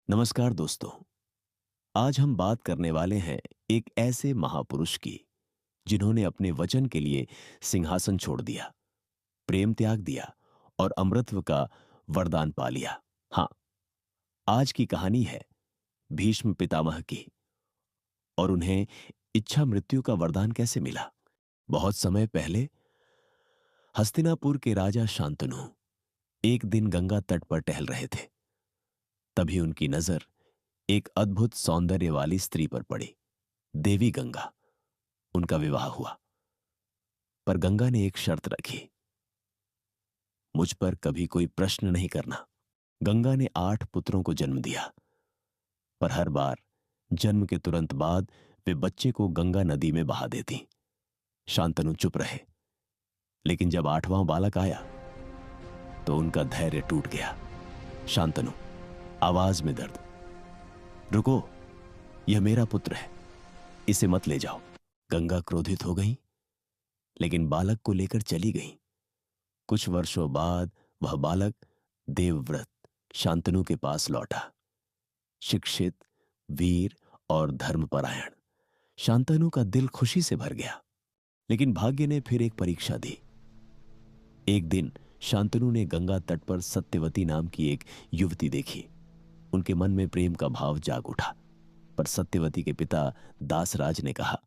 नमस्कार दोस्तों। आज हम बात करने वाले हैं एक ऐसे महापुरुष की जिन्होंने अपने वचन के लिए सिंहासन छोड़ दिया, प्रेम त्याग दिया और अमृतत्व का वरदान पा लिया। हाँ, आज की कहानी है भीष्म पितामह की और उन्हें इच्छा मृत्यु का वरदान कैसे मिला। बहुत समय पहले हस्तिनापुर के राजा शांतनु एक दिन गंगा तट पर टहल रहे थे। तभी उनकी नजर एक अद्भुत सौंदर्य वाली स्त्री पर पड़ी, देवी गंगा। उनका विवाह हुआ, पर गंगा ने एक शर्त रखी, मुझ पर कभी कोई प्रश्न नहीं करना। गंगा ने 8 पुत्रों को जन्म दिया, पर हर बार जन्म के तुरंत बाद वे बच्चे को गंगा नदी में बहा देती। शांतनु चुप रहे, लेकिन जब 8वां बालक आया तो उनका धैर्य टूट गया। शांतनु, आवाज में दर्द, रुको, यह मेरा पुत्र है, इसे मत ले जाओ। गंगा क्रोधित हो गई, लेकिन बालक को लेकर चली गई। कुछ वर्षों बाद वह बालक देवव्रत शांतनु के पास लौटा, शिक्षित, वीर और धर्मपरायण। शांतनु का दिल खुशी से भर गया, लेकिन भाग्य ने फिर एक परीक्षा दी। एक दिन शांतनु ने गंगा तट पर सत्यवती नाम की एक युवती देखी। उनके मन में प्रेम का भाव जाग उठा, पर सत्यवती के पिता दासराज ने कहा,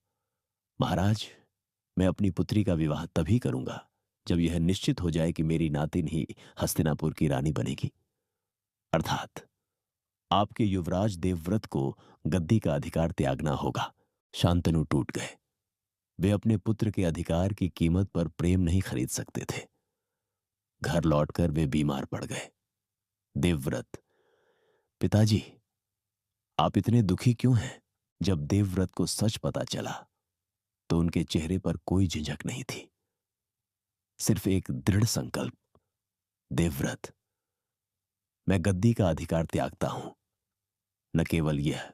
महाराज, मैं अपनी पुत्री का विवाह तभी करूंगा जब यह निश्चित हो जाए कि मेरी नातिन ही हस्तिनापुर की रानी बनेगी, अर्थात आपके युवराज देवव्रत को गद्दी का अधिकार त्यागना होगा। शांतनु टूट गए। वे अपने पुत्र के अधिकार की कीमत पर प्रेम नहीं खरीद सकते थे। घर लौटकर वे बीमार पड़ गए। देवव्रत, पिताजी, आप इतने दुखी क्यों हैं? जब देवव्रत को सच पता चला तो उनके चेहरे पर कोई झिझक नहीं थी, सिर्फ एक दृढ़ संकल्प। देवव्रत, मैं गद्दी का अधिकार त्यागता हूं। न केवल यह,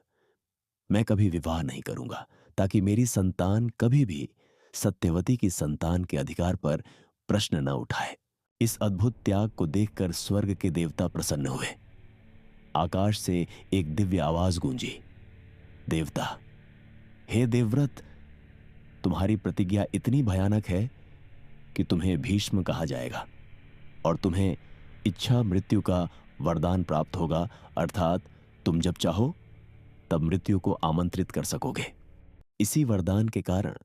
मैं कभी विवाह नहीं करूंगा ताकि मेरी संतान कभी भी सत्यवती की संतान के अधिकार पर प्रश्न न उठाए। इस अद्भुत त्याग को देखकर स्वर्ग के देवता प्रसन्न हुए। आकाश से एक दिव्य आवाज गूंजी, देवता, हे देवव्रत, तुम्हारी प्रतिज्ञा इतनी भयानक है कि तुम्हें भीष्म कहा जाएगा और तुम्हें इच्छा मृत्यु का वरदान प्राप्त होगा, अर्थात तुम जब चाहो तब मृत्यु को आमंत्रित कर सकोगे। इसी वरदान के कारण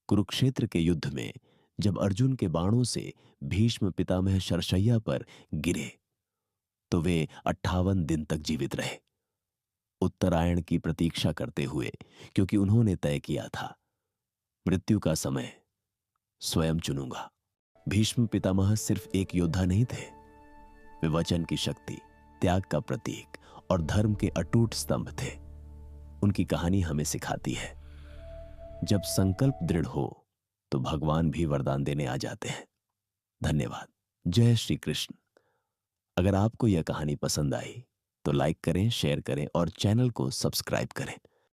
कुरुक्षेत्र के युद्ध में जब अर्जुन के बाणों से भीष्म पितामह शरशैया पर गिरे तो वे 58 दिन तक जीवित रहे, उत्तरायण की प्रतीक्षा करते हुए, क्योंकि उन्होंने तय किया था, मृत्यु का समय स्वयं चुनूंगा। भीष्म पितामह सिर्फ एक योद्धा नहीं थे, वे वचन की शक्ति, त्याग का प्रतीक और धर्म के अटूट स्तंभ थे। उनकी कहानी हमें सिखाती है, जब संकल्प दृढ़ हो तो भगवान भी वरदान देने आ जाते हैं। धन्यवाद। जय श्री कृष्ण। अगर आपको यह कहानी पसंद आई तो लाइक करें, शेयर करें और चैनल को सब्सक्राइब करें।